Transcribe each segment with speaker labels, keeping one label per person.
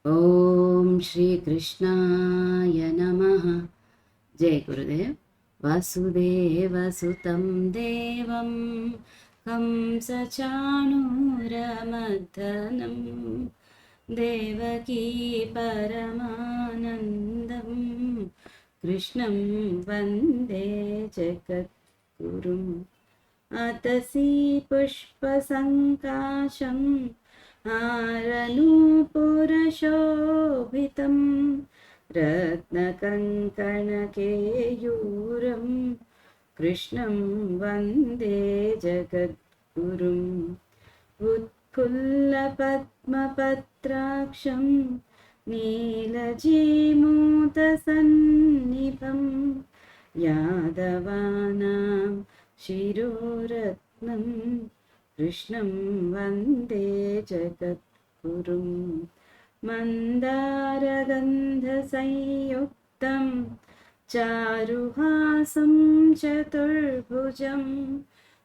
Speaker 1: ఓం శ్రీకృష్ణాయ నమః. జయ గురుదేవ్. వసుదేవసుతం దేవం కంసచాణూరమర్దనం దేవకీ పరమానందం కృష్ణం వందే జగద్గురుం. అతసీ పుష్పసంకాశం हारनूपुरशोभितं रत्नकङ्कणकेयूरं कृष्णं वन्दे जगद्गुरुम्. उत्फुल्लपद्मपत्राक्षं नीलजीमूतसन्निभं यादवानां शिरोरत्नं कृष्णं वन्दे जगद्गुरुं. मन्दारगन्धसंयुक्तं चारुहासं चतुर्भुजं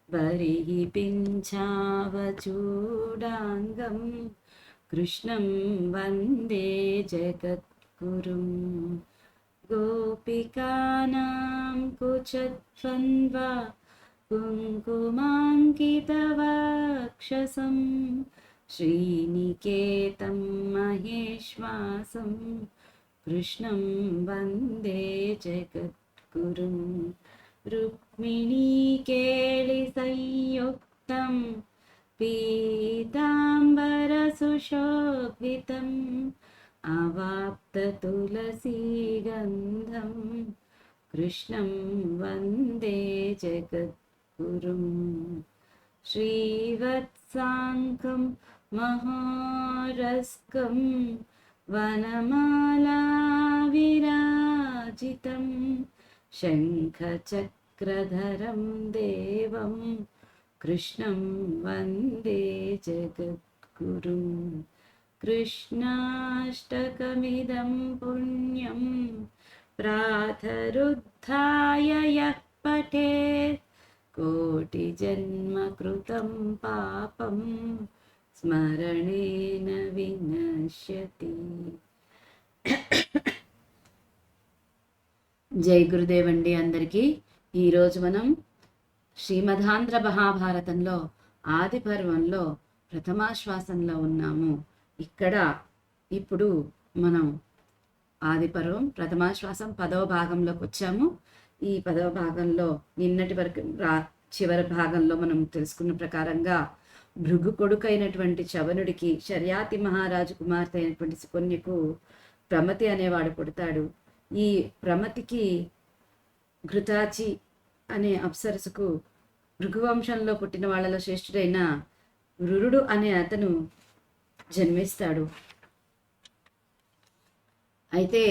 Speaker 1: बर्हिपिञ्छावचूडाङ्गं कृष्णं वन्दे जगद्गुरुं. गोपिकानां कुचद्वन्द्वा कुङ्कुमाङ्कितवक्षसं श्रीनिकेतं महेश्वासं कृष्णं वन्दे जगद्गुरुं. रुक्मिणीकेलिसंयुक्तं पीताम्बरसुशोभितम् अवाप्ततुलसीगन्धं कृष्णं वन्दे जगद्गुरुं. श्रीवत्साङ्कं महोरस्कं वनमालाविराजितं शङ्खचक्रधरं देवं कृष्णं वन्दे जगद्गुरुं. कृष्णाष्टकमिदं पुण्यं प्रातरुत्थाय यः पठेत् कोटिजन्मकृतं पापं स्मरणेन विनश्यति. జై గురుదేవ్ అండి అందరికీ. ఈరోజు మనం శ్రీమదాంధ్ర మహాభారతంలో ఆది పర్వంలో ప్రథమాశ్వాసంలో ఉన్నాము. ఇక్కడ ఇప్పుడు మనం ఆది పర్వం ప్రథమాశ్వాసం 10వ భాగంలోకి వచ్చాము. ఈ 10వ భాగంలో నిన్నటి వరకు చివరి భాగంలో మనం తెలుసుకున్న ప్రకారంగా భృగు కొడుకైనటువంటి చవనుడికి శర్యాతి మహారాజు కుమార్తె అయినటువంటి సుకన్యకు ప్రమతి అనేవాడు పుడతాడు. ఈ ప్రమతికి ఘృతాచి అనే అప్సరసుకు భృగువంశంలో పుట్టిన వాళ్ళలో శ్రేష్ఠుడైన రురుడు అనే అతను జన్మిస్తాడు. అయితే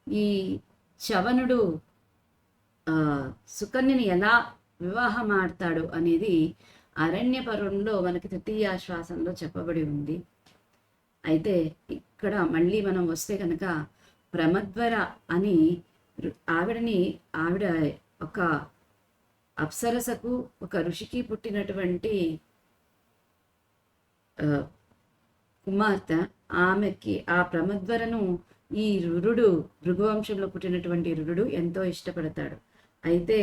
Speaker 1: ఈ చవనుడు సుకన్యని ఎలా వివాహం ఆడతాడు అనేది అరణ్య పర్వంలో మనకి తృతీయాశ్వాసంలో చెప్పబడి ఉంది. అయితే ఇక్కడ మళ్ళీ మనం వస్తే కనుక ప్రమద్వర అని ఆవిడ ఒక అప్సరసకు ఒక ఋషికి పుట్టినటువంటి కుమార్తె. ఆమెకి ఆ ప్రమద్వరను ఈ రురుడు భృగువంశంలో పుట్టినటువంటి రురుడు ఎంతో ఇష్టపడతాడు. అయితే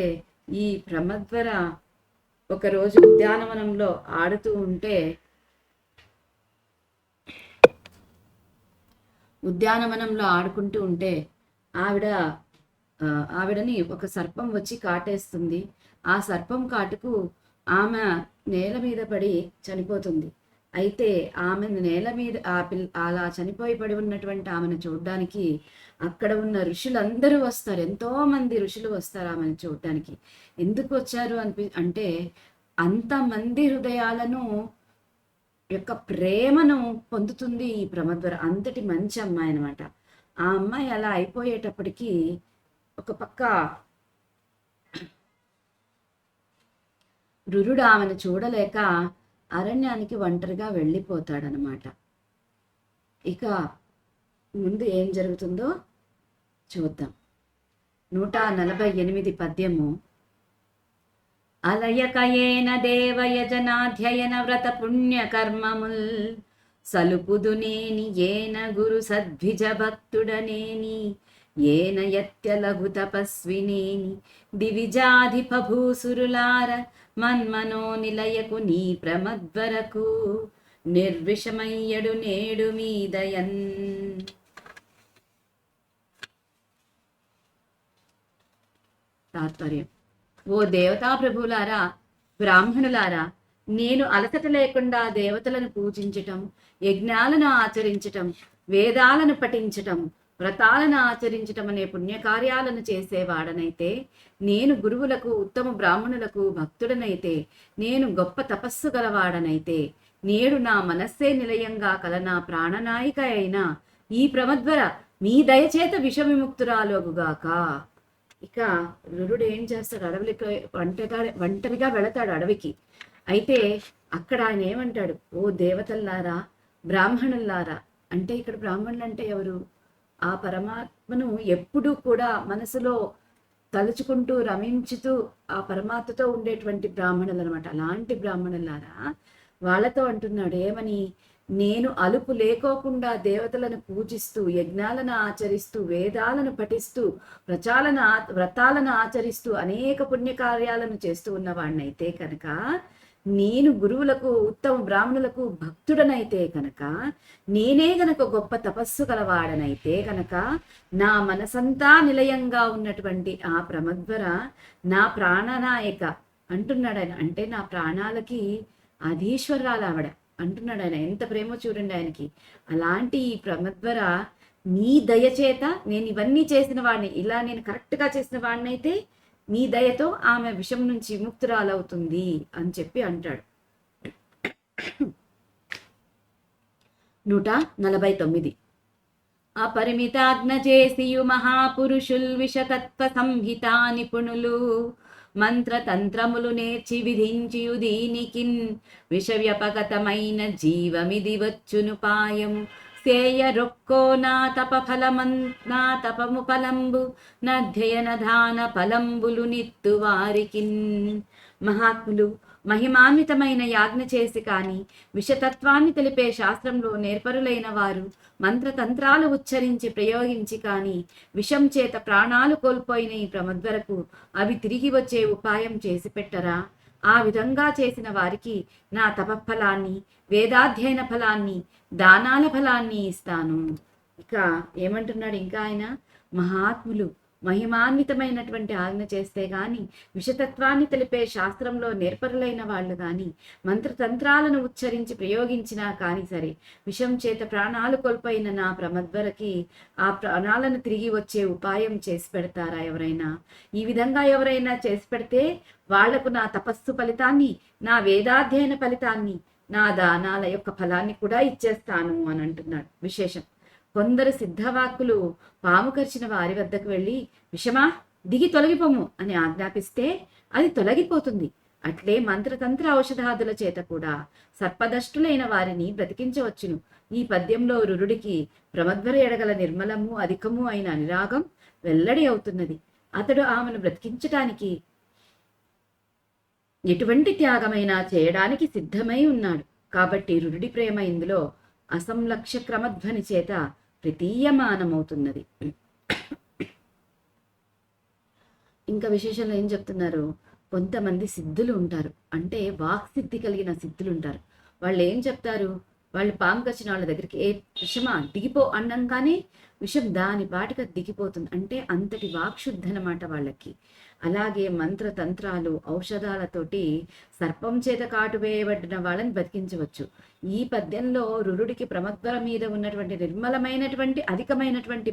Speaker 1: ఈ ప్రమద్వర ఒకరోజు ఉద్యానవనంలో ఆడుతూ ఉంటే ఆడుకుంటూ ఉంటే ఆవిడని ఒక సర్పం వచ్చి కాటేస్తుంది. ఆ సర్పం కాటుకు ఆమె నేల మీద పడి చనిపోతుంది. అయితే ఆమెను నేల మీద అలా చనిపోయి పడి ఉన్నటువంటి ఆమెను చూడడానికి అక్కడ ఉన్న ఋషులందరూ వస్తారు. ఎంతో మంది ఋషులు వస్తారు ఆమెను చూడడానికి. ఎందుకు వచ్చారు అంటే అంతమంది హృదయాలను యొక్క ప్రేమను పొందుతుంది ఈ ప్రమద్వర. అంతటి మంచి అమ్మాయి అనమాట. ఆ అమ్మాయి అలా అయిపోయేటప్పటికీ ఒక పక్క రురుడు ఆమెను చూడలేక అరణ్యానికి ఒంటరిగా వెళ్ళిపోతాడనమాట. ఇక ముందు ఏం జరుగుతుందో చూద్దాం. 148 పద్యము. అలయకయేన దేవయజనాధ్యయన వ్రత పుణ్యకర్మముల్ సలుపుదునేని ఏన గురు సద్విజ భక్తుడనేని ఏన యత్యలఘు తపస్వినేని దివిజాధిప భూసురులార మన్మనో నిలయకు నీ ప్రమద్వరకు నిర్విషమయ్యడు నేడు మీదయన్. తాత్పర్యం: ఓ దేవతా ప్రభులారా, బ్రాహ్మణులారా, నేను అలసట లేకుండా దేవతలను పూజించటం, యజ్ఞాలను ఆచరించటం, వేదాలను పఠించటం, వ్రతాలను ఆచరించటం అనే పుణ్యకార్యాలను చేసేవాడనైతే, నేను గురువులకు, ఉత్తమ బ్రాహ్మణులకు భక్తుడనైతే, నేను గొప్ప తపస్సు గలవాడనైతే, నేడు నా మనస్సే నిలయంగా కల నా ప్రాణనాయిక అయిన ఈ ప్రమద్వర మీ దయచేత విషవిముక్తురాలోగుగాక. ఇక రురుడు ఏం చేస్తాడు? అడవికి ఒంటరిగా వెళతాడు అడవికి. అయితే అక్కడ ఆయన ఏమంటాడు? ఓ దేవతల్లారా, బ్రాహ్మణుల్లారా. అంటే ఇక్కడ బ్రాహ్మణులు అంటే ఎవరు? ఆ పరమాత్మను ఎప్పుడూ కూడా మనసులో తలుచుకుంటూ రమించుతూ ఆ పరమాత్మతో ఉండేటువంటి బ్రాహ్మణులు అనమాట. అలాంటి బ్రాహ్మణులారా, వాళ్ళతో అంటున్నాడు ఏమని? నేను అలుపు లేకోకుండా దేవతలను పూజిస్తూ, యజ్ఞాలను ఆచరిస్తూ, వేదాలను పఠిస్తూ, వ్రతాలను ఆచరిస్తూ అనేక పుణ్యకార్యాలను చేస్తూ ఉన్నవాడినైతే కనుక, నేను గురువులకు, ఉత్తమ బ్రాహ్మణులకు భక్తుడనైతే కనుక, నేనే గనక గొప్ప తపస్సు గలవాడనైతే కనుక, నా మనసంతా నిలయంగా ఉన్నటువంటి ఆ ప్రమద్వర నా ప్రాణనాయక అంటున్నాడు ఆయన. అంటే నా ప్రాణాలకి అధీశ్వరాలు ఆవిడ అంటున్నాడు ఆయన. ఎంత ప్రేమ చూడండి ఆయనకి. అలాంటి ఈ ప్రమద్వర నీ దయచేత నేను ఇవన్నీ చేసిన వాడిని, ఇలా నేను కరెక్ట్గా చేసిన వాడిని అయితే నీ దయతో ఆమె విషం నుంచి ముక్తురాలవుతుంది అని చెప్పి అంటాడు. 149. అపరిమితాజ్ఞ చేసియు మహాపురుషుల్ విషతత్వ సంహితా నిపుణులు మంత్రతంత్రములు నేర్చి విధించియు దీనికిన్ విషవ్యపగతమైన జీవమిది వచ్చునుపాయము సేయ రొక్కో నా తపఫలమన్నా తపము ఫలంబు నధ్యయన దాన ఫలంబులు నిత్తు వారికిన్. మహాత్ములు మహిమాన్వితమైన యాజ్ఞ చేసి కాని, విషతత్వాన్ని తెలిపే శాస్త్రంలో నేర్పరులైన వారు మంత్రతంత్రాలు ఉచ్చరించి ప్రయోగించి కాని, విషం చేత ప్రాణాలు కోల్పోయిన ఈ ప్రమద్వరకు అవి తిరిగి వచ్చే ఉపాయం చేసి పెట్టరా? ఆ విధంగా చేసిన వారికి నా తపఫలాన్ని, వేదాధ్యయన ఫలాన్ని, దానాల ఫలాన్ని ఇస్తాను. ఇక ఏమంటున్నాడు ఇంకా ఆయన? మహాత్ములు మహిమాన్వితమైనటువంటి ఆజ్ఞ చేస్తే గాని, విషతత్వాన్ని తెలిపే శాస్త్రంలో నేర్పరులైన వాళ్ళు గాని, మంత్రతంత్రాలను ఉచ్చరించి ప్రయోగించినా కాని సరే, విషం చేత ప్రాణాలు కోల్పోయిన నా ప్రమద్వరకి ఆ ప్రాణాలను తిరిగి వచ్చే ఉపాయం చేసి పెడతారా ఎవరైనా? ఈ విధంగా ఎవరైనా చేసి పెడితే వాళ్లకు నా తపస్సు ఫలితాన్ని, నా వేదాధ్యయన ఫలితాన్ని, నా దానాల యొక్క ఫలాన్ని కూడా ఇచ్చేస్తాను అని అంటున్నాడు. విశేషం: కొందరు సిద్ధవాక్కులు పాము కరిచిన వారి వద్దకు వెళ్ళి, విషమా దిగి తొలగిపోము అని ఆజ్ఞాపిస్తే అది తొలగిపోతుంది. అట్లే మంత్రతంత్ర ఔషధాదుల చేత కూడా సర్పదష్టులైన వారిని బ్రతికించవచ్చును. ఈ పద్యంలో రురుడికి ప్రమద్వర ఎడగల నిర్మలము అధికము అయిన అనురాగం వెల్లడి అవుతున్నది. అతడు ఆమెను బ్రతికించటానికి ఎటువంటి త్యాగమైనా చేయడానికి సిద్ధమై ఉన్నాడు. కాబట్టి రురుడి ప్రేమ ఇందులో అసంలక్ష్య క్రమధ్వని చేత ప్రతీయమానమవుతున్నది. ఇంకా విశేషంలో ఏం చెప్తున్నారు? కొంతమంది సిద్ధులు ఉంటారు, అంటే వాక్సిద్ధి కలిగిన సిద్ధులు ఉంటారు. వాళ్ళు ఏం చెప్తారు? వాళ్ళు పాము కచ్చిన వాళ్ళ దగ్గరికి, ఏ విషమా దిగిపో అన్నంగానే విషం దాని పాటికి దిగిపోతుంది. అంటే అంతటి వాక్శుద్ధి అన్నమాట వాళ్ళకి. అలాగే మంత్రతంత్రాలు, ఔషధాలతోటి సర్పం చేత కాటువేయబడిన వాళ్ళని బతికించవచ్చు. ఈ పద్యంలో రురుడికి ప్రమద్వర మీద ఉన్నటువంటి నిర్మలమైనటువంటి అధికమైనటువంటి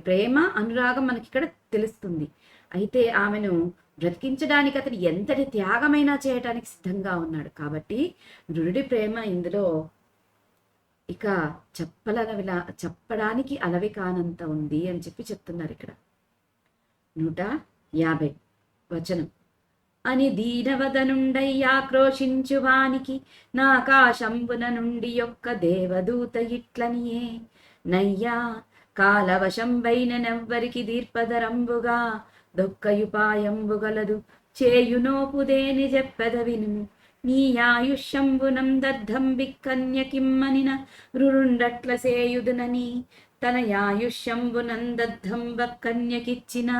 Speaker 1: ప్రేమ, అనురాగం మనకి ఇక్కడ తెలుస్తుంది. అయితే ఆమెను బ్రతికించడానికి అతను ఎంతటి త్యాగమైనా చేయటానికి సిద్ధంగా ఉన్నాడు. కాబట్టి రురుడి ప్రేమ ఇందులో ఇక చెప్పడానికి అలవి కానంత ఉంది అని చెప్పి చెప్తున్నారు ఇక్కడ. 150 వచనం: అని దీనవదనుండయ్యాక్రోశించువానికి నాకాశంబున నుండి యొక్క దేవదూత ఇట్లనియే, నయ్యా కాలవశంబైనెవ్వరికి దీర్పదరంబుగా దొక్కయుపాయంబుగలదు చేయునోపుదేని చెప్పెద వినుము నీ ఆయుష్యంబునం దద్దం బిక్కన్య కిమ్మనిన రురుండట్ల సేయుదునని తన యాయుష్యంబునం దద్దం బక్కన్యకిచ్చిన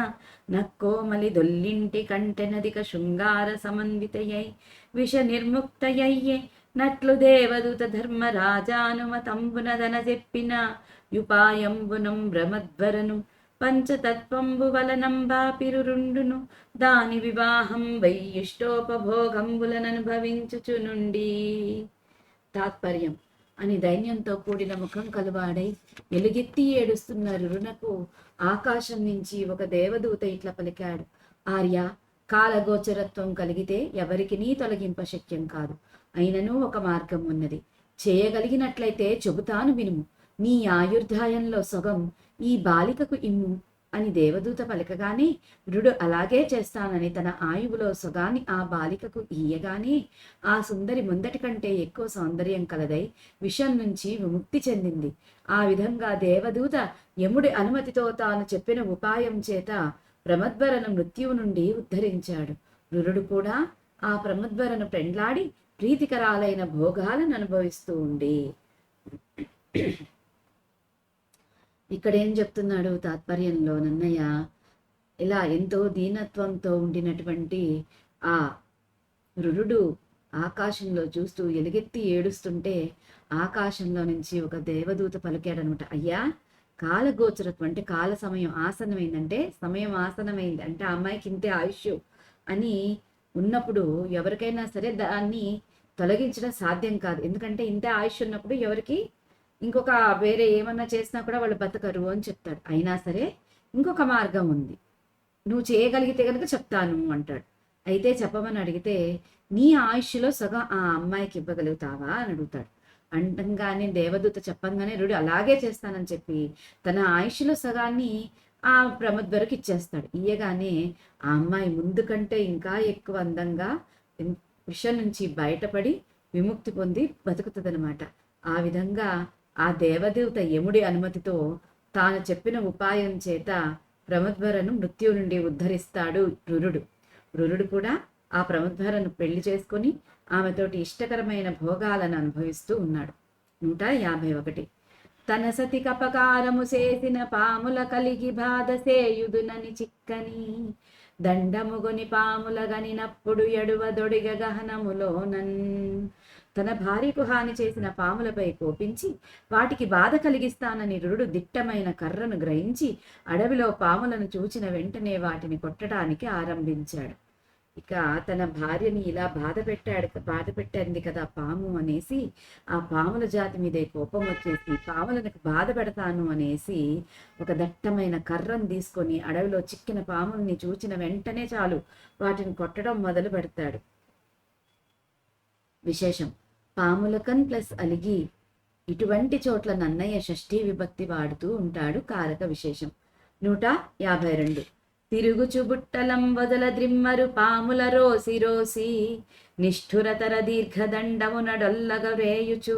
Speaker 1: నక్కోమలి దొల్లింటి కంటెనదిక శృంగార సమన్వితయై విష నిర్ముక్తయయ్యే నట్లు దేవదూత ధర్మరాజానుమతంబునదన చెప్పిన యుపాయంబునం భ్రమద్వరను పంచతత్వంబు వలనంబాపిరురుండును దాని వివాహం వైయిష్టోపభోగంబులననుభవించుచునుండి. తాత్పర్యం: అని దైన్యంతో కూడిన ముఖం కలువాడై ఎలుగెత్తి ఏడుస్తున్న రురునకు ఆకాశం నుంచి ఒక దేవదూత ఇట్లా పలికాడు: ఆర్య, కాలగోచరత్వం కలిగితే ఎవరికినీ తొలగింప శక్యం కాదు. అయినను ఒక మార్గం ఉన్నది. చేయగలిగినట్లయితే చెబుతాను వినుము. నీ ఆయుర్దాయంలో సొగం ఈ బాలికకు ఇమ్ము అని దేవదూత పలకగానే రుడు అలాగే చేస్తానని తన ఆయువులో సొగాన్ని ఆ బాలికకు ఇయ్యగానే ఆ సుందరి ముందటి కంటే ఎక్కువ సౌందర్యం కలదై విషం నుంచి విముక్తి చెందింది. ఆ విధంగా దేవదూత యముడి అనుమతితో తాను చెప్పిన ఉపాయం చేత ప్రమద్వరను మృత్యువు నుండి ఉద్ధరించాడు. రురుడు కూడా ఆ ప్రమద్వరను పెండ్లాడి ప్రీతికరాలైన భోగాలను అనుభవిస్తూ ఉండి. ఇక్కడేం చెప్తున్నాడు తాత్పర్యంలో నన్నయ్య? ఇలా ఎంతో దీనత్వంతో ఉండినటువంటి ఆ రురుడు ఆకాశంలో చూస్తూ ఎలుగెత్తి ఏడుస్తుంటే ఆకాశంలో నుంచి ఒక దేవదూత పలికాడనమాట. అయ్యా, కాలగోచరత్వం అంటే కాల సమయం ఆసనమైందంటే సమయం ఆసనమైంది అంటే ఆ అమ్మాయికి ఇంతే ఆయుష్ అని ఉన్నప్పుడు ఎవరికైనా సరే దాన్ని తొలగించడం సాధ్యం కాదు. ఎందుకంటే ఇంతే ఆయుష్ ఉన్నప్పుడు ఎవరికి ఇంకొక వేరే ఏమన్నా చేసినా కూడా వాళ్ళు బతకరు అని చెప్తాడు. అయినా సరే ఇంకొక మార్గం ఉంది, నువ్వు చేయగలిగితే కనుక చెప్తాను అంటాడు. అయితే చెప్పమని అడిగితే నీ ఆయుష్లో సగం ఆ అమ్మాయికి ఇవ్వగలుగుతావా అని అడుగుతాడు. అంటంగానే దేవదూత చెప్పంగానే రుడు అలాగే చేస్తానని చెప్పి తన ఆయుష్లో సగాన్ని ఆ ప్రమద్వరకు ఇచ్చేస్తాడు. ఇయ్యగానే ఆ అమ్మాయి ముందు కంటే ఇంకా ఎక్కువ అందంగా విషం నుంచి బయటపడి విముక్తి పొంది బతుకుతుందనమాట. ఆ విధంగా ఆ దేవదూత యముడి అనుమతితో తాను చెప్పిన ఉపాయం చేత ప్రమద్వరను మృత్యు నుండి ఉద్ధరిస్తాడు రురుడు. రురుడు కూడా ఆ ప్రమద్వరను పెళ్లి చేసుకుని ఆమెతోటి ఇష్టకరమైన భోగాలను అనుభవిస్తూ ఉన్నాడు. 151. తన సతి కపకారము చేసిన పాముల కలిగి బాధ సేయుదునని చిక్కని దండముగొని పాముల గనినప్పుడు ఎడువ దొడిగ గహనములోనన్. తన భార్యకు హాని చేసిన పాములపై కోపించి వాటికి బాధ కలిగిస్తానని రురుడు దిట్టమైన కర్రను గ్రహించి అడవిలో పాములను చూచిన వెంటనే వాటిని కొట్టడానికి ఆరంభించాడు. ఇక తన భార్యని ఇలా బాధ పెట్టింది కదా పాము అనేసి ఆ పాముల జాతి మీదే కోపం వచ్చేసి పాములను బాధ పెడతాను అనేసి ఒక దట్టమైన కర్రను తీసుకొని అడవిలో చిక్కిన పాముల్ని చూచిన వెంటనే చాలు వాటిని కొట్టడం మొదలు పెడతాడు. విశేషం: పాములకన్ ప్లస్ అలిగి. ఇటువంటి చోట్ల నన్నయ్య షష్ఠీ విభక్తి వాడుతూ ఉంటాడు. కారక విశేషం. 152. తిరుగుచు బుట్టలం వదల ద్రిమ్మరు పాముల రోసి రోసి నిష్ఠురతర దీర్ఘదండమున డొల్లగరేయుచు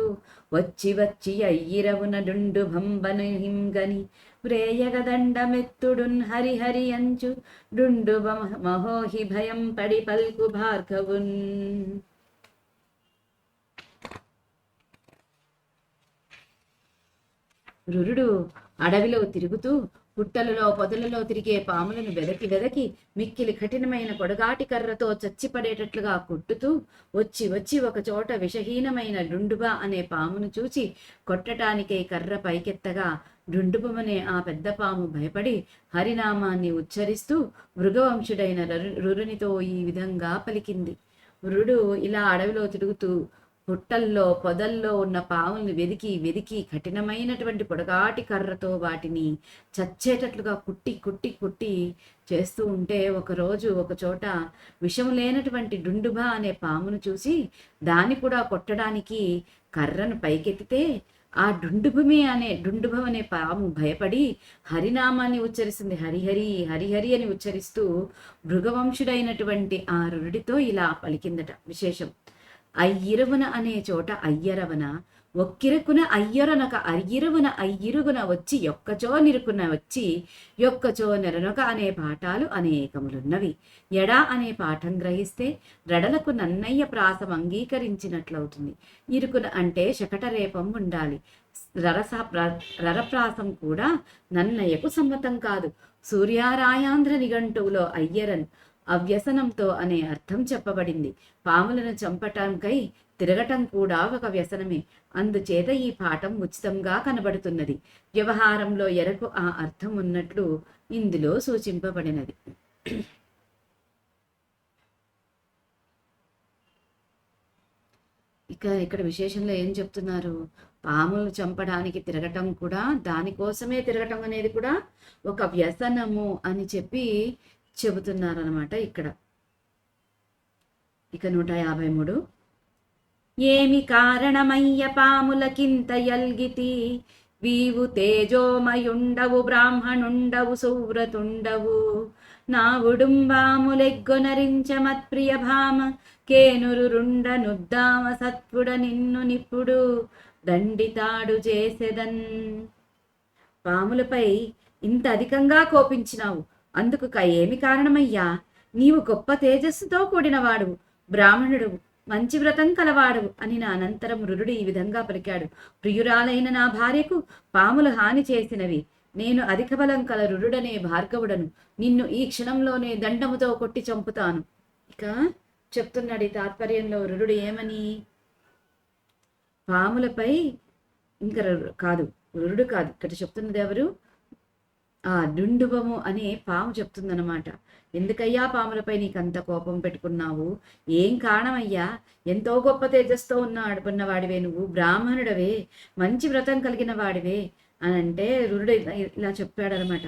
Speaker 1: వచ్చి వచ్చి అయ్యిరవున డుండు భంబను హింగని వ్రేయగదండమెత్తుడున్ హరిహరి అంచు డుండు మహోహి భయం పడి పల్కు భార్గవున్. రురుడు అడవిలో తిరుగుతూ పుట్టలలో పొదలలో తిరిగే పాములను వెదకి మిక్కిలి కఠినమైన పొడగాటి కర్రతో చచ్చిపడేటట్లుగా కొట్టుతూ వచ్చి ఒక చోట విషహీనమైన డుండుబ అనే పామును చూచి కొట్టటానికే కర్ర పైకెత్తగా డుండుబమనే ఆ పెద్ద పాము భయపడి హరినామాన్ని ఉచ్చరిస్తూ మృగవంశుడైన రురునితో ఈ విధంగా పలికింది. రురుడు ఇలా అడవిలో తిరుగుతూ పుట్టల్లో పొదల్లో ఉన్న పాముల్ని వెదికి కఠినమైనటువంటి పొడగాటి కర్రతో వాటిని చచ్చేటట్లుగా కుట్టి చేస్తూ ఉంటే ఒకరోజు ఒక చోట విషము లేనటువంటి డుండుబ అనే పామును చూసి దాన్ని కూడా కొట్టడానికి కర్రను పైకెత్తితే ఆ డుండుభం అనే పాము భయపడి హరినామాన్ని ఉచ్చరిస్తుంది. హరిహరి హరిహరి అని ఉచ్చరిస్తూ మృగవంశుడైనటువంటి ఆ రుడితో ఇలా పలికిందట. విశేషం: అయ్యిరువున అనే చోట అయ్యరవన, ఒక్కిరుకున అయ్యొరనొక అయ్యిరువున అయ్యిరుగున వచ్చి యొక్కచో నిరుకున వచ్చి యొక్కచో నెరనొక అనే పాఠాలు అనేకములున్నవి. ఎడా అనే పాఠం గ్రహిస్తే రడలకు నన్నయ్య ప్రాసం అంగీకరించినట్లవుతుంది. ఇరుకున అంటే శకటరేపం ఉండాలి. రరప్రాసం కూడా నన్నయ్యకు సమ్మతం కాదు. సూర్యారాయాంధ్ర నిఘంటువులో అయ్యరన్ అవ్యసనంతో అనే అర్థం చెప్పబడింది. పాములను చంపటంకై తిరగటం కూడా ఒక వ్యసనమే. అందుచేత ఈ పాఠం ఉచితంగా కనబడుతున్నది. వ్యవహారంలో ఎరకు ఆ అర్థం ఉన్నట్లు ఇందులో సూచింపబడినది. ఇక్కడ విశేషంలో ఏం చెప్తున్నారు? పాములు చంపడానికి తిరగటం కూడా, దానికోసమే తిరగటం అనేది కూడా ఒక వ్యసనము అని చెప్పి చెబుతున్నారనమాట ఇక్కడ. ఇక 153. ఏమి కారణమయ్య పాములకింత యల్గితి, వీవు తేజోమయుండవు బ్రాహ్మణుండవు సౌవ్రతుండవు, నా ఉడుంబాములెగ్గొనరించ మత్ప్రియ భామ, కేనురు రుండ నుద్దామ సత్పుడ నిన్ను నిప్పుడు దండితాడు చేసెదన్. పాములపై ఇంత అధికంగా కోపించినావు, అందుకు ఏమి కారణమయ్యా? నీవు గొప్ప తేజస్సుతో కూడినవాడు, బ్రాహ్మణుడు, మంచి వ్రతం కలవాడు అని నా అనంతరం రురుడు ఈ విధంగా పలికాడు. ప్రియురాలైన నా భార్యకు పాములు హాని చేసినవి. నేను అధిక బలం కల రురుడనే భార్గవుడను. నిన్ను ఈ క్షణంలోనే దండముతో కొట్టి చంపుతాను. ఇక చెప్తున్నాడు ఈ తాత్పర్యంలో రురుడు ఏమని? పాములపై ఇంకా కాదు, రురుడు కాదు, ఇక్కడ చెప్తున్నది ఎవరు? ఆ డుండుబము అనే పాము చెప్తుందనమాట. ఎందుకయ్యా పాములపై నీకంత కోపం పెట్టుకున్నావు? ఏం కారణమయ్యా? ఎంతో గొప్ప తేజస్తో ఉన్నవాడివే నువ్వు, బ్రాహ్మణుడవే, మంచి వ్రతం కలిగిన వాడివే అని అంటే రురుడు ఇలా చెప్పాడనమాట.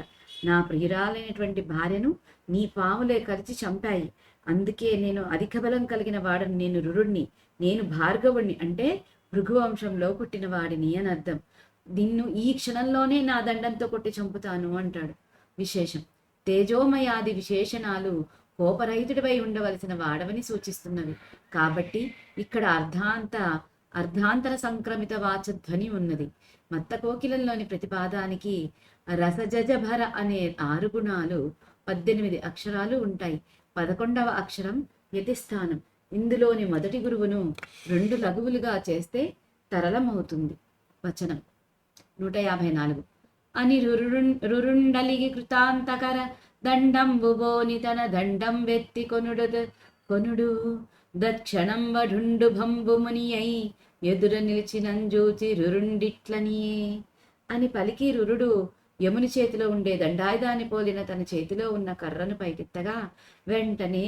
Speaker 1: నా ప్రియురాలైనటువంటి భార్యను నీ పాములే కలిసి చంపాయి. అందుకే నేను అధిక బలం కలిగిన వాడని, నేను రురుణ్ణి, నేను భార్గవుణ్ణి అంటే భృగువంశంలో పుట్టిన వాడిని అని అర్థం. నిన్ను ఈ క్షణంలోనే నా దండంతో కొట్టి చంపుతాను అంటాడు. విశేషం తేజోమయాది విశేషణాలు కోపరహితుడిపై ఉండవలసిన వాడవని సూచిస్తున్నవి. కాబట్టి ఇక్కడ అర్ధాంతర సంక్రమిత వాచధ్వని ఉన్నది. మత్త కోకిలంలోని ప్రతిపాదానికి రసజజభర అనే 6 గుణాలు 18 అక్షరాలు ఉంటాయి. 11వ అక్షరం యతిస్థానం. ఇందులోని మొదటి గురువును 2 లఘువులుగా చేస్తే తరళమవుతుంది. వచనం 154. అని రురుండలిగి కృతాంతకర దండంబుబోని తన దండం వెత్తి కొనుడు దక్షణం వఢుండు భంబు ముని అయి ఎదుర నిలిచినంజూచి రురుండిట్లనియే అని పలికి రురుడు యముని చేతిలో ఉండే దండాయుధాన్ని పోలిన తన చేతిలో ఉన్న కర్రను పైకెత్తగా వెంటనే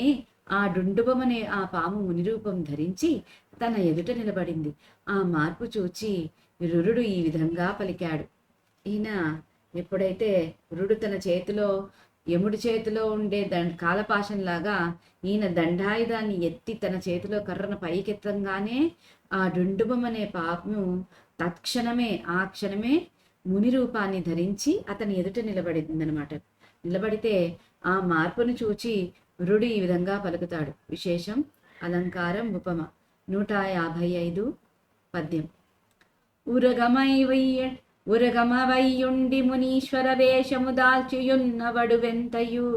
Speaker 1: ఆ డుండుబమనే ఆ పాము ముని రూపం ధరించి తన ఎదుట నిలబడింది. ఆ మార్పు చూచి రురుడు ఈ విధంగా పలికాడు. ఈయన ఎప్పుడైతే రురుడు తన చేతిలో యముడి చేతిలో ఉండే కాలపాశంలాగా ఈయన దండాయుధాన్ని ఎత్తి తన చేతిలో కర్రను పైకెత్తంగానే ఆ డుండుబమనే పాము తత్క్షణమే ఆ క్షణమే ముని రూపాన్ని ధరించి అతని ఎదుట నిలబడిందనమాట. నిలబడితే ఆ మార్పును చూచి రురుడు ఈ విధంగా పలుకుతాడు. విశేషం అలంకారం ఉపమ 155 పద్యం. ఉరగమవయ్యుండి మునీశ్వర వేషము దాల్చియున్నవడు వెంతయు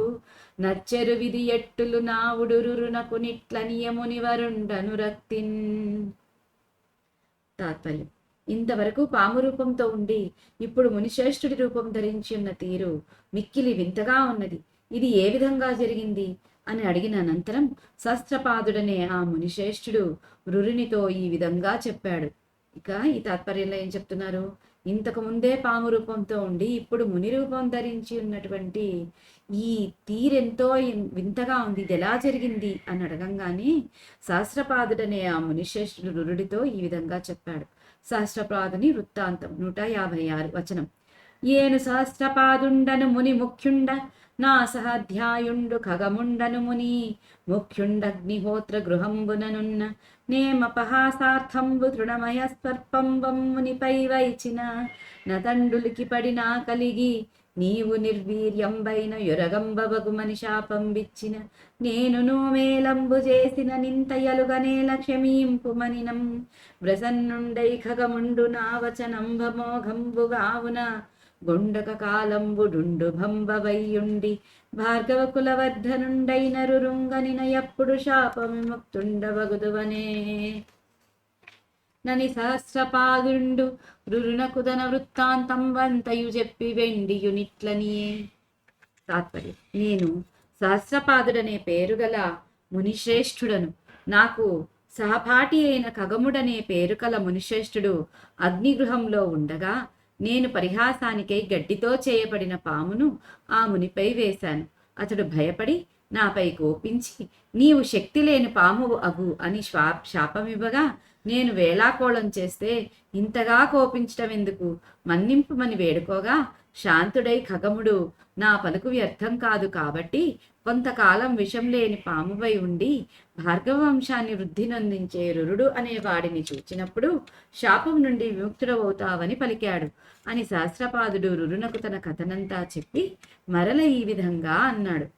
Speaker 1: నచ్చెరు విధి ఎట్టులు నావుడురునకు నిట్ల నియముని వరుండను రక్తిన్. తాత్పర్యం: ఇంతవరకు పాము రూపంతో ఉండి ఇప్పుడు మునిశ్రేష్ఠుడి రూపం ధరించి ఉన్న తీరు మిక్కిలి వింతగా ఉన్నది. ఇది ఏ విధంగా జరిగింది అని అడిగిన అనంతరం శస్త్రపాదుడనే ఆ మునిశ్రేష్ఠుడు రురునితో ఈ విధంగా చెప్పాడు. ఇక ఈ తాత్పర్యంలో ఏం చెప్తున్నారు? ఇంతకు ముందే పాము రూపంతో ఉండి ఇప్పుడు ముని రూపం ధరించి ఉన్నటువంటి ఈ తీరెంతో వింతగా ఉంది, ఇది ఎలా జరిగింది అని అడగంగానే సహస్రపాదుడనే ఆ మునిశ్రేష్ఠుడు రురుడితో ఈ విధంగా చెప్పాడు. సహస్రపాదుని వృత్తాంతం 156 వచనం. ఏను సహస్రపాదుండను ముని ముఖ్యుండ నా సహాధ్యాయుండు ఖగముండను ముని ముఖ్యుండగ్నిహోత్ర గృహంబుననున్న నేమపహాసార్థంబు తృణమయ స్పర్పంబం మునిపై వైచిన నతండులికి పడినా కలిగి నీవు నిర్వీర్యంబైన యొరగంబవగుమని శాపం విచ్చిన నేనును మేలంబు చేసిన నింతయలుగనేల క్షమీంపుమనినం వ్రసన్నుండై ఖగముండు నా వచనంబమోఘంబుగావున గొండక కాలంబుడుండు భంబవయ్యుండి భార్గవ కులవర్ధనుండైనరురుంగనిన ఎప్పుడు శాపవిముక్తుండవగుదువనే నని సహస్రపాదుండు రురునకుదన వృత్తాంతం వంతయు చెప్పి వెండియునిట్లనియే. తాత్పర్యం: నేను సహస్రపాదుడనే పేరుగల మునిశ్రేష్ఠుడను. నాకు సహపాఠి అయిన ఖగముడనే పేరు కల మునిశ్రేష్ఠుడు అగ్నిగృహంలో ఉండగా నేను పరిహాసానికై గడ్డితో చేయబడిన పామును ఆ మునిపై వేశాను. అతడు భయపడి నాపై కోపించి నీవు శక్తి లేని పామువు అగు అని శాపమివ్వగా నేను వేళాకోళం చేస్తే ఇంతగా కోపించటం ఎందుకు, మన్నింపుమని వేడుకోగా శాంతుడై ఖగముడు నా పలుకు వ్యర్థం కాదు కాబట్టి కొంతకాలం విషం లేని పామువై ఉండి భార్గవ వంశాన్ని వృద్ధి నొందించే రురుడు అనే వాడిని చూచినప్పుడు శాపం నుండి విముక్తుడవుతావని పలికాడు అని సహస్రపాదుడు రురునకు తన కథనంతా చెప్పి మరల ఈ విధంగా అన్నాడు.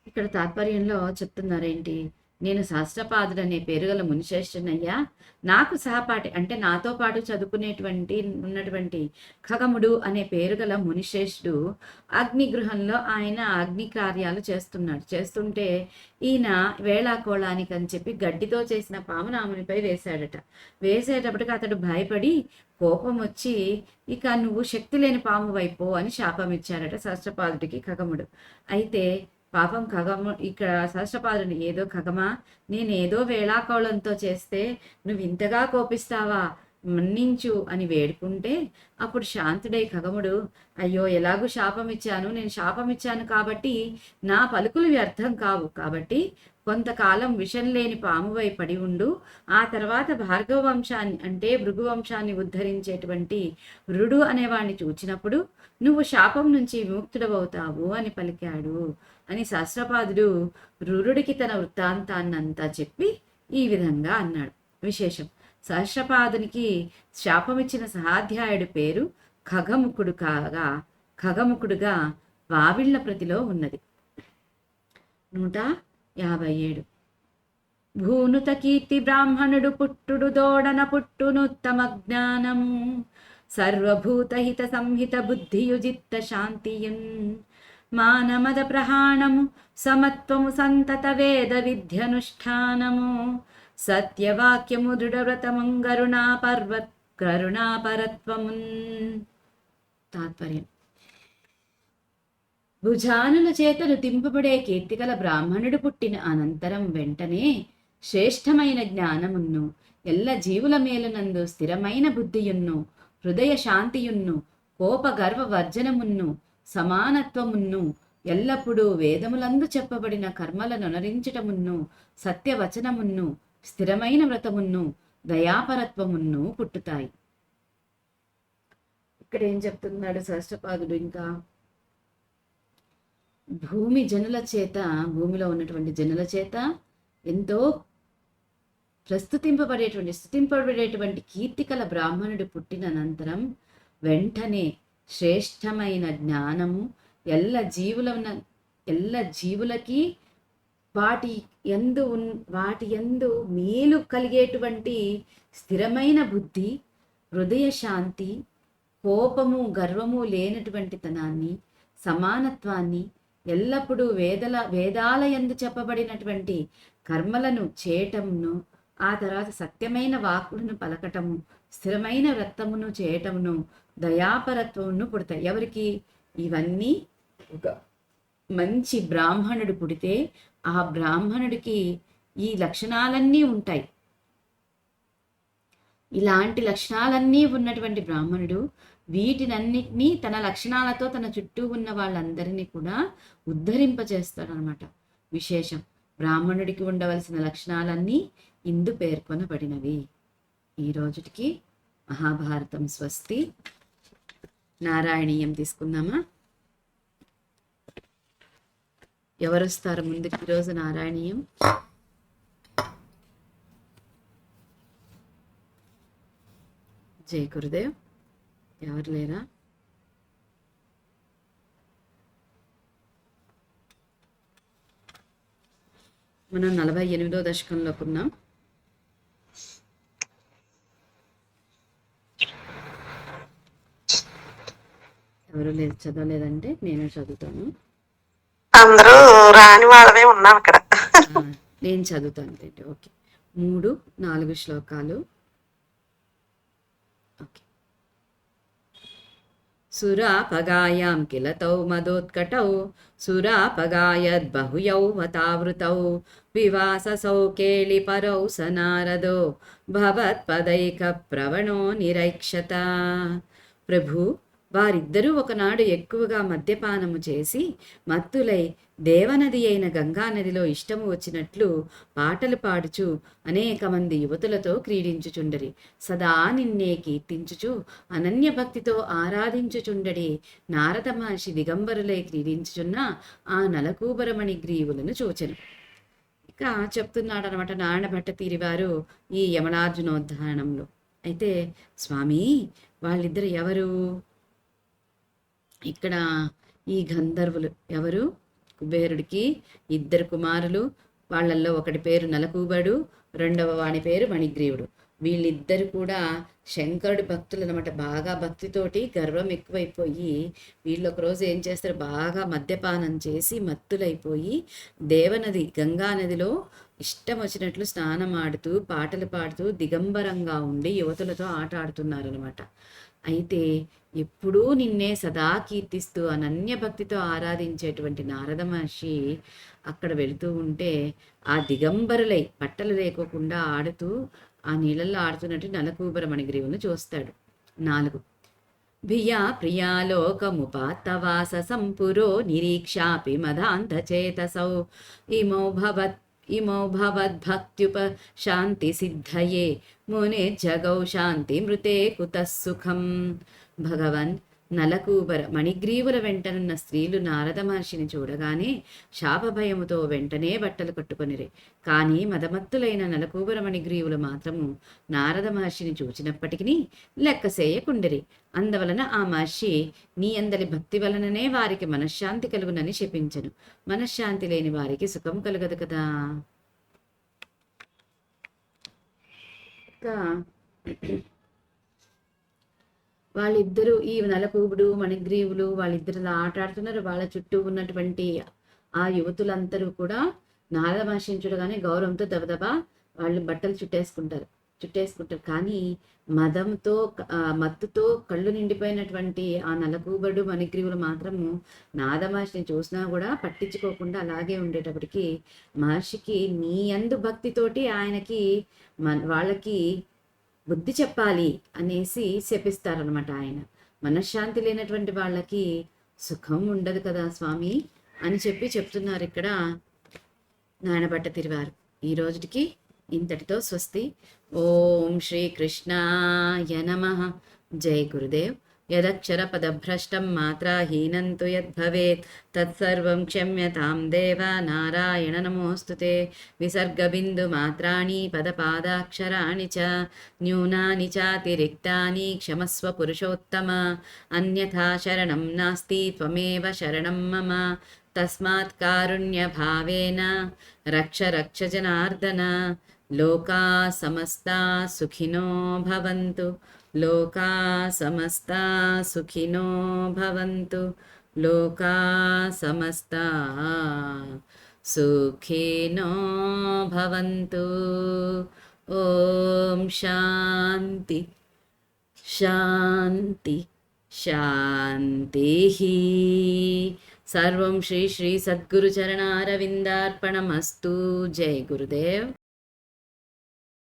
Speaker 1: ఇక్కడ తాత్పర్యంలో చెప్తున్నారేంటి, నేను సహస్రపాదుడనే పేరుగల మునిశ్రేష్ఠునయ్యా, నాకు సహపాఠి అంటే నాతో పాటు ఉన్నటువంటి ఖగముడు అనే పేరుగల మునిశ్రేష్ఠుడు అగ్నిగృహంలో ఆయన అగ్ని కార్యాలు చేస్తుంటే ఈయన వేళాకోళానికి అని చెప్పి గడ్డితో చేసిన పాము నామునిపై వేశాడట. వేసేటప్పటికి అతడు భయపడి కోపం వచ్చి ఇక నువ్వు శక్తి లేని పాము వైపు అని శాపం ఇచ్చాడట సహస్రపాదుడికి ఖగముడు. అయితే పాపం ఖగము ఇక్కడ సహస్రపాదుని ఏదో ఖగమా, నేనేదో వేళాకోళంతో చేస్తే నువ్వు ఇంతగా కోపిస్తావా, మన్నించు అని వేడుకుంటే అప్పుడు శాంతుడై ఖగముడు అయ్యో ఎలాగూ నేను శాపం ఇచ్చాను కాబట్టి నా పలుకులు వ్యర్థం కావు, కాబట్టి కొంతకాలం విషం లేని పామువై పడి ఉండు, ఆ తర్వాత భార్గవ వంశాన్ని అంటే భృగు వంశాన్ని ఉద్ధరించేటువంటి రుడు అనేవాడిని చూచినప్పుడు నువ్వు శాపం నుంచి విముక్తుడవవుతావు అని పలికాడు అని సహస్రపాదుడు రురుడికి తన వృత్తాంతాన్నంతా చెప్పి ఈ విధంగా అన్నాడు. విశేషం: సహస్రపాదునికి శాపమిచ్చిన సహాధ్యాయుడి పేరు ఖగముకుడుగా వావిళ్ల ప్రతిలో ఉన్నది. 157. భూనుత కీర్తి బ్రాహ్మణుడు పుట్టుడు దోడన పుట్టునుత్తమ జ్ఞానము సర్వభూతహిత సంహిత బుద్ధియుజిత్త శాంతియున్ మానమద ప్రహాణము సమత్వము సంతత వేద విద్యనుష్ఠానము సత్యవాక్యము దృఢవ్రతము కరుణాపరత్వమున్. తాత్పర్యం: భుజానుల చేతలు తింపబడే కీర్తిగల బ్రాహ్మణుడు పుట్టిన అనంతరం వెంటనే శ్రేష్టమైన జ్ఞానమున్ను ఎల్ల జీవుల మేలునందు స్థిరమైన బుద్ధియున్ను హృదయ శాంతియున్ను కోప గర్వ వర్జనమున్ను సమానత్వమున్ను ఎల్లప్పుడూ వేదములందు చెప్పబడిన కర్మలను అనురించటమున్ను సత్యవచనమున్ను స్థిరమైన వ్రతమున్ను దయాపరత్వమున్ను పుట్టుతాయి. ఇక్కడ ఏం చెప్తున్నాడు సహస్రపాదుడు, ఇంకా భూమిలో ఉన్నటువంటి జనుల చేత ఎంతో స్తుతింపబడేటువంటి కీర్తికల బ్రాహ్మణుడు పుట్టిన అనంతరం వెంటనే శ్రేష్టమైన జ్ఞానము ఎల్ల జీవులకి వాటి యందు మేలు కలిగేటువంటి స్థిరమైన బుద్ధి, హృదయ శాంతి, కోపము గర్వము లేనటువంటి తనాన్ని, సమానత్వాన్ని, ఎల్లప్పుడూ వేదాల యందు చెప్పబడినటువంటి కర్మలను చేయటమును, ఆ తర్వాత సత్యమైన వాక్కులను పలకటము, స్థిరమైన వ్రతమును చేయటమును, దయాపరత్వమును పుడతాయి. ఎవరికి? ఇవన్నీ ఒక మంచి బ్రాహ్మణుడు పుడితే ఆ బ్రాహ్మణుడికి ఈ లక్షణాలన్నీ ఉంటాయి. ఇలాంటి లక్షణాలన్నీ ఉన్నటువంటి బ్రాహ్మణుడు వీటినన్నిటినీ తన లక్షణాలతో తన చుట్టూ ఉన్న వాళ్ళందరినీ కూడా ఉద్ధరింపజేస్తాడనమాట. విశేషం: బ్రాహ్మణుడికి ఉండవలసిన లక్షణాలన్నీ ఇందు పేర్కొనబడినవి. ఈ రోజుటికి మహాభారతం స్వస్తి. నారాయణీయం తీసుకుందామా? ఎవరొస్తారు ముందుకు ఈరోజు నారాయణీయం? జై గురుదేవ్. ఎవరు లేరా? మనం 48వ దశకంలోకి ఉన్నాం. ఎవరు లేదు చదవలేదంటే నేనే చదువుతాను.
Speaker 2: అందరూ రాని వాళ్ళమే ఉన్నాం ఇక్కడ.
Speaker 1: నేను చదువుతాను. ఓకే, 3-4 శ్లోకాలు. ఓకే. సురాపగాయాం కిల తౌ మదోత్కటౌ సురాపగాయద్బహుయౌవతావృతౌ వివాససౌ కేళిపరౌ స నారదో భవత్పదైక ప్రవణో నిరైక్షత. ప్రభు, వారిద్దరూ ఒకనాడు ఎక్కువగా మద్యపానము చేసి మత్తులై దేవనది అయిన గంగానదిలో ఇష్టము వచ్చినట్లు పాటలు పాడుచు అనేక మంది యువతులతో క్రీడించుచుండరి. సదా నిన్నే కీర్తించుచు అనన్య భక్తితో ఆరాధించుచుండడి నారద మహర్షి దిగంబరులై క్రీడించుచున్న ఆ నలకూబరమణి గ్రీవులను చూచెను. ఇక చెప్తున్నాడు అనమాట నారాయణ భట్టతిరి వారు ఈ యమలార్జునోద్ధానంలో. అయితే స్వామి, వాళ్ళిద్దరు ఎవరు? ఇక్కడ ఈ గంధర్వులు ఎవరు? కుబేరుడికి 2 కుమారులు. వాళ్ళల్లో ఒకటి పేరు నలకూబడు, రెండవ వాడి పేరు మణిగ్రీవుడు. వీళ్ళిద్దరు కూడా శంకరుడి భక్తులు అనమాట. బాగా భక్తితోటి గర్వం ఎక్కువైపోయి వీళ్ళు ఒకరోజు ఏం చేస్తారు, బాగా మద్యపానం చేసి మత్తులైపోయి దేవనది గంగానదిలో ఇష్టం వచ్చినట్లు స్నానం ఆడుతూ పాటలు పాడుతూ దిగంబరంగా ఉండి యువతులతో ఆట ఆడుతున్నారనమాట. అయితే ఎప్పుడూ నిన్నే సదా కీర్తిస్తూ అనన్య భక్తితో ఆరాధించేటువంటి నారద మహర్షి అక్కడ వెళుతూ ఉంటే ఆ దిగంబరులై బట్టలు లేకోకుండా ఆడుతూ ఆ నీళ్ళల్లో ఆడుతున్నట్టు నలకూబర మణిగ్రీవులను చూస్తాడు. 4 భియా ప్రియాలోకముపాత్తవాస సంపురో నిరీక్షాపి మదాంధచేతసౌ ఇమౌ భవద్భక్త్యుప శాంతి సిద్ధయే మునే జగౌ శాంతి మృతే కుతః సుఖం. భగవన్, నలకూబర మణిగ్రీవుల వెంటనున్న స్త్రీలు నారద మహర్షిని చూడగానే శాపభయముతో వెంటనే బట్టలు కట్టుకొనిరే. కానీ మదమత్తులైన నలకూబర మణిగ్రీవులు మాత్రము నారద మహర్షిని చూచినప్పటికీ లెక్కసేయకుండిరి. అందువలన ఆ మహర్షి నీ అందరి భక్తి వలననే వారికి మనశ్శాంతి కలుగునని శపించెను. మనశ్శాంతి లేని వారికి సుఖం కలుగదు కదా. వాళ్ళిద్దరూ ఈ నలకూబుడు మణిగ్రీవులు వాళ్ళిద్దరు ఆట ఆడుతున్నారు. వాళ్ళ చుట్టూ ఉన్నటువంటి ఆ యువతులందరూ కూడా నారద మహర్షిని చూడగానే గౌరవంతో దబదబా వాళ్ళు బట్టలు చుట్టేసుకుంటారు. కానీ మదంతో మత్తుతో కళ్ళు నిండిపోయినటువంటి ఆ నలకూబడు మణిగ్రీవులు మాత్రము నారద మహర్షిని చూసినా కూడా పట్టించుకోకుండా అలాగే ఉండేటప్పటికి మహర్షికి నీ యందు భక్తితోటి ఆయనకి వాళ్ళకి బుద్ధి చెప్పాలి అనేసి శపిస్తారనమాట. ఆయన మనశ్శాంతి లేనటువంటి వాళ్ళకి సుఖం ఉండదు కదా స్వామి అని చెప్తున్నారు ఇక్కడ నారాయణ భట్టతిరివారు. ఈ రోజుకి ఇంతటితో స్వస్తి. ఓం శ్రీకృష్ణాయ నమః. జై గురుదేవ్. యదక్షర పదభ్రష్టం మాత్రాహీనం తు యద్భవేత్ తత్సర్వం క్షమ్యతాం దేవ నారాయణ నమోస్తుతే. విసర్గబిందు మాత్రాణి పదపాదాక్షరాణి చ న్యూనాని చాతిరిక్తాని క్షమస్వ పురుషోత్తమ. అన్యథా శరణం నాస్తి త్వమేవ శరణం మమ. తస్మాత్ కారుణ్యభావేన రక్ష రక్ష జనార్దన. లోకా సమస్తా సుఖినో భవంతు. లోకా సమస్తా సుఖినో భవంతు. లోకా సమస్తా సుఖినో భవంతు. ఓం శాంతి శాంతి శాంతి. సర్వం శ్రీ శ్రీ సద్గురు చరణారవిందార్పణమస్తు. జై గురుదేవ్.